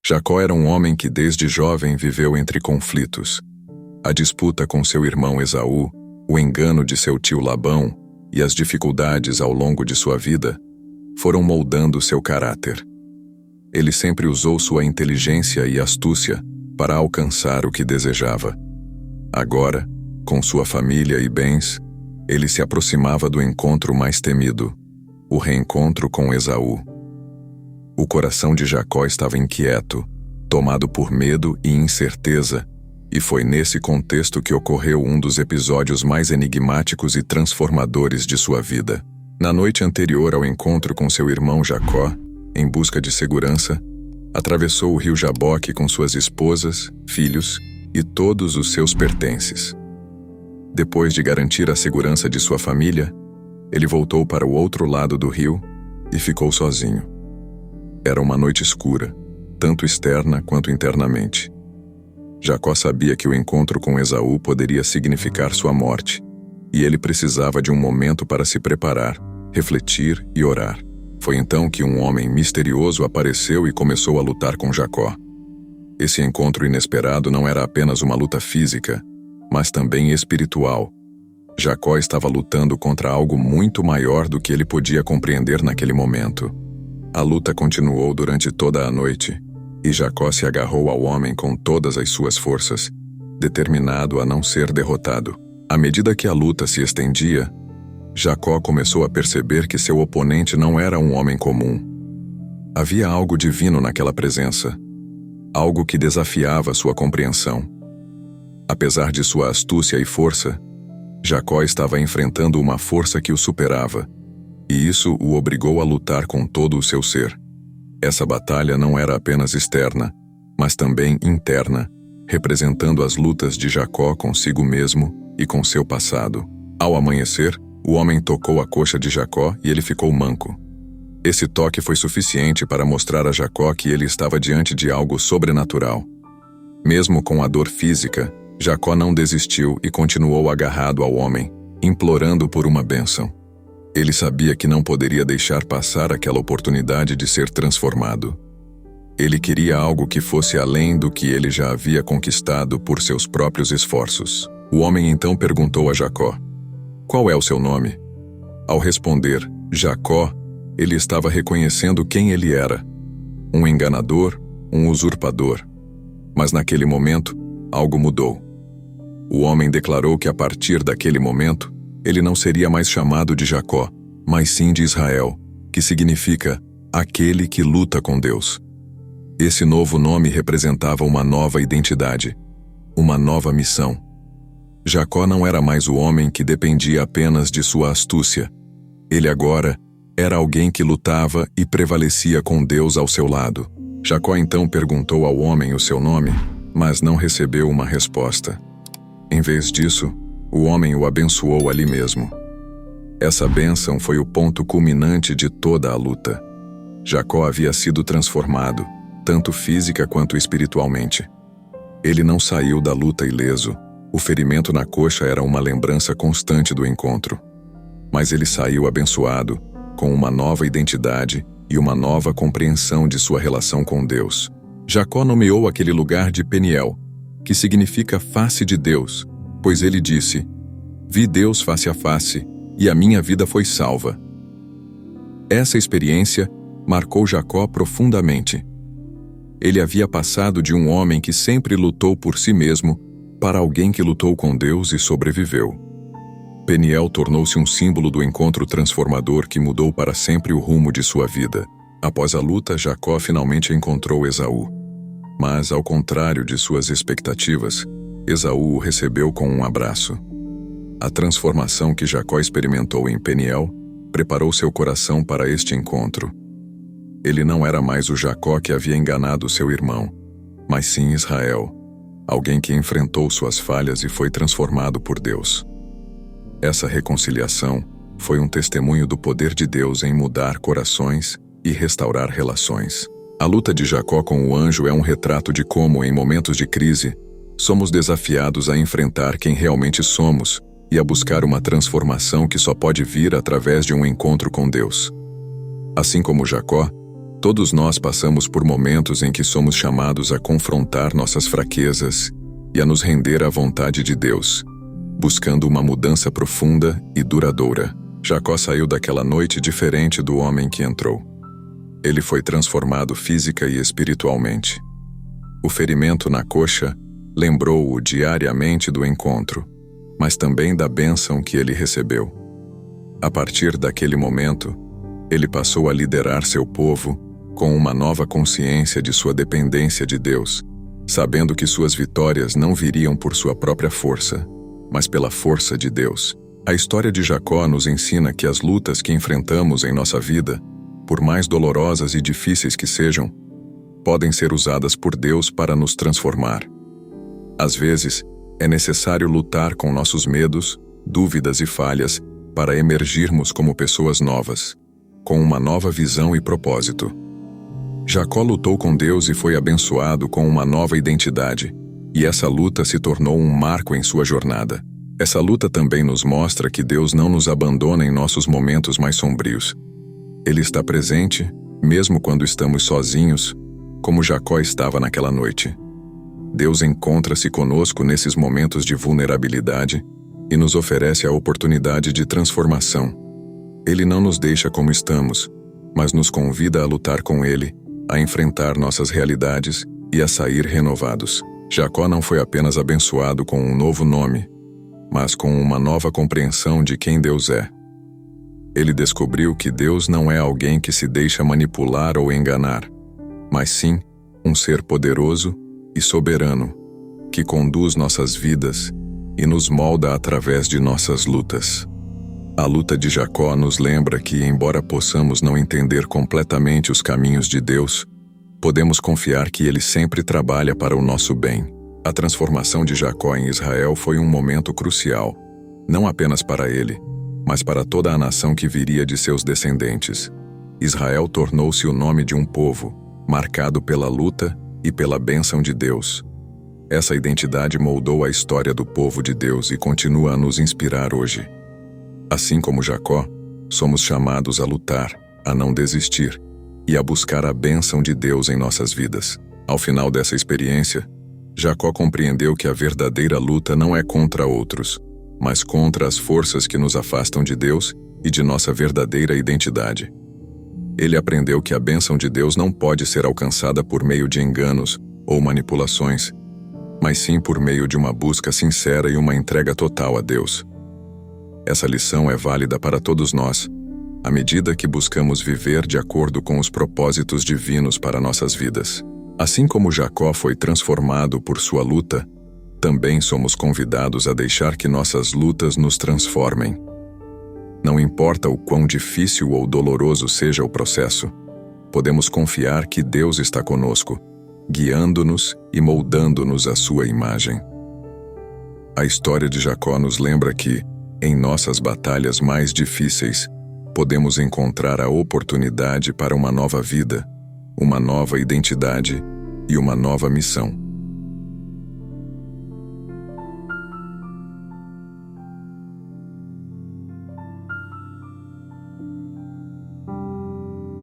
Jacó era um homem que desde jovem viveu entre conflitos. A disputa com seu irmão Esaú, o engano de seu tio Labão e as dificuldades ao longo de sua vida foram moldando seu caráter. Ele sempre usou sua inteligência e astúcia para alcançar o que desejava. Agora, com sua família e bens, ele se aproximava do encontro mais temido, o reencontro com Esaú. O coração de Jacó estava inquieto, tomado por medo e incerteza, e foi nesse contexto que ocorreu um dos episódios mais enigmáticos e transformadores de sua vida. Na noite anterior ao encontro com seu irmão Jacó, em busca de segurança, atravessou o rio Jaboque com suas esposas, filhos e todos os seus pertences. Depois de garantir a segurança de sua família, ele voltou para o outro lado do rio e ficou sozinho. Era uma noite escura, tanto externa quanto internamente. Jacó sabia que o encontro com Esaú poderia significar sua morte, e ele precisava de um momento para se preparar, refletir e orar. Foi então que um homem misterioso apareceu e começou a lutar com Jacó. Esse encontro inesperado não era apenas uma luta física, mas também espiritual. Jacó estava lutando contra algo muito maior do que ele podia compreender naquele momento. A luta continuou durante toda a noite, e Jacó se agarrou ao homem com todas as suas forças, determinado a não ser derrotado. À medida que a luta se estendia, Jacó começou a perceber que seu oponente não era um homem comum. Havia algo divino naquela presença, algo que desafiava sua compreensão. Apesar de sua astúcia e força, Jacó estava enfrentando uma força que o superava, e isso o obrigou a lutar com todo o seu ser. Essa batalha não era apenas externa, mas também interna, representando as lutas de Jacó consigo mesmo e com seu passado. Ao amanhecer, o homem tocou a coxa de Jacó e ele ficou manco. Esse toque foi suficiente para mostrar a Jacó que ele estava diante de algo sobrenatural. Mesmo com a dor física, Jacó não desistiu e continuou agarrado ao homem, implorando por uma bênção. Ele sabia que não poderia deixar passar aquela oportunidade de ser transformado. Ele queria algo que fosse além do que ele já havia conquistado por seus próprios esforços. O homem então perguntou a Jacó: "Qual é o seu nome?" Ao responder Jacó, ele estava reconhecendo quem ele era: um enganador, um usurpador. Mas naquele momento, algo mudou. O homem declarou que a partir daquele momento, ele não seria mais chamado de Jacó, mas sim de Israel, que significa aquele que luta com Deus. Esse novo nome representava uma nova identidade, uma nova missão. Jacó não era mais o homem que dependia apenas de sua astúcia. Ele agora era alguém que lutava e prevalecia com Deus ao seu lado. Jacó então perguntou ao homem o seu nome, mas não recebeu uma resposta. Em vez disso, o homem o abençoou ali mesmo. Essa bênção foi o ponto culminante de toda a luta. Jacó havia sido transformado, tanto física quanto espiritualmente. Ele não saiu da luta ileso. O ferimento na coxa era uma lembrança constante do encontro. Mas ele saiu abençoado, com uma nova identidade e uma nova compreensão de sua relação com Deus. Jacó nomeou aquele lugar de Peniel, que significa face de Deus, pois ele disse: "Vi Deus face a face, e a minha vida foi salva." Essa experiência marcou Jacó profundamente. Ele havia passado de um homem que sempre lutou por si mesmo para alguém que lutou com Deus e sobreviveu. Peniel tornou-se um símbolo do encontro transformador que mudou para sempre o rumo de sua vida. Após a luta, Jacó finalmente encontrou Esaú. Mas, ao contrário de suas expectativas, Esaú o recebeu com um abraço. A transformação que Jacó experimentou em Peniel preparou seu coração para este encontro. Ele não era mais o Jacó que havia enganado seu irmão, mas sim Israel, alguém que enfrentou suas falhas e foi transformado por Deus. Essa reconciliação foi um testemunho do poder de Deus em mudar corações e restaurar relações. A luta de Jacó com o anjo é um retrato de como, em momentos de crise, somos desafiados a enfrentar quem realmente somos e a buscar uma transformação que só pode vir através de um encontro com Deus. Assim como Jacó, Todos nós passamos por momentos em que somos chamados a confrontar nossas fraquezas e a nos render à vontade de Deus, buscando uma mudança profunda e duradoura. Jacó saiu daquela noite diferente do homem que entrou. Ele foi transformado física e espiritualmente. O ferimento na coxa lembrou-o diariamente do encontro, mas também da bênção que ele recebeu. A partir daquele momento, ele passou a liderar seu povo com uma nova consciência de sua dependência de Deus, sabendo que suas vitórias não viriam por sua própria força, mas pela força de Deus. A história de Jacó nos ensina que as lutas que enfrentamos em nossa vida, por mais dolorosas e difíceis que sejam, podem ser usadas por Deus para nos transformar. Às vezes, é necessário lutar com nossos medos, dúvidas e falhas para emergirmos como pessoas novas, com uma nova visão e propósito. Jacó lutou com Deus e foi abençoado com uma nova identidade, e essa luta se tornou um marco em sua jornada. Essa luta também nos mostra que Deus não nos abandona em nossos momentos mais sombrios. Ele está presente, mesmo quando estamos sozinhos, como Jacó estava naquela noite. Deus encontra-se conosco nesses momentos de vulnerabilidade e nos oferece a oportunidade de transformação. Ele não nos deixa como estamos, mas nos convida a lutar com Ele, a enfrentar nossas realidades e a sair renovados. Jacó não foi apenas abençoado com um novo nome, mas com uma nova compreensão de quem Deus é. Ele descobriu que Deus não é alguém que se deixa manipular ou enganar, mas sim um ser poderoso e soberano, que conduz nossas vidas e nos molda através de nossas lutas. A luta de Jacó nos lembra que, embora possamos não entender completamente os caminhos de Deus, podemos confiar que Ele sempre trabalha para o nosso bem. A transformação de Jacó em Israel foi um momento crucial, não apenas para ele, mas para toda a nação que viria de seus descendentes. Israel tornou-se o nome de um povo, marcado pela luta e pela bênção de Deus. Essa identidade moldou a história do povo de Deus e continua a nos inspirar hoje. Assim como Jacó, somos chamados a lutar, a não desistir e a buscar a bênção de Deus em nossas vidas. Ao final dessa experiência, Jacó compreendeu que a verdadeira luta não é contra outros, mas contra as forças que nos afastam de Deus e de nossa verdadeira identidade. Ele aprendeu que a bênção de Deus não pode ser alcançada por meio de enganos ou manipulações, mas sim por meio de uma busca sincera e uma entrega total a Deus. Essa lição é válida para todos nós, à medida que buscamos viver de acordo com os propósitos divinos para nossas vidas. Assim como Jacó foi transformado por sua luta, também somos convidados a deixar que nossas lutas nos transformem. Não importa o quão difícil ou doloroso seja o processo, podemos confiar que Deus está conosco, guiando-nos e moldando-nos à sua imagem. A história de Jacó nos lembra que, em nossas batalhas mais difíceis, podemos encontrar a oportunidade para uma nova vida, uma nova identidade e uma nova missão.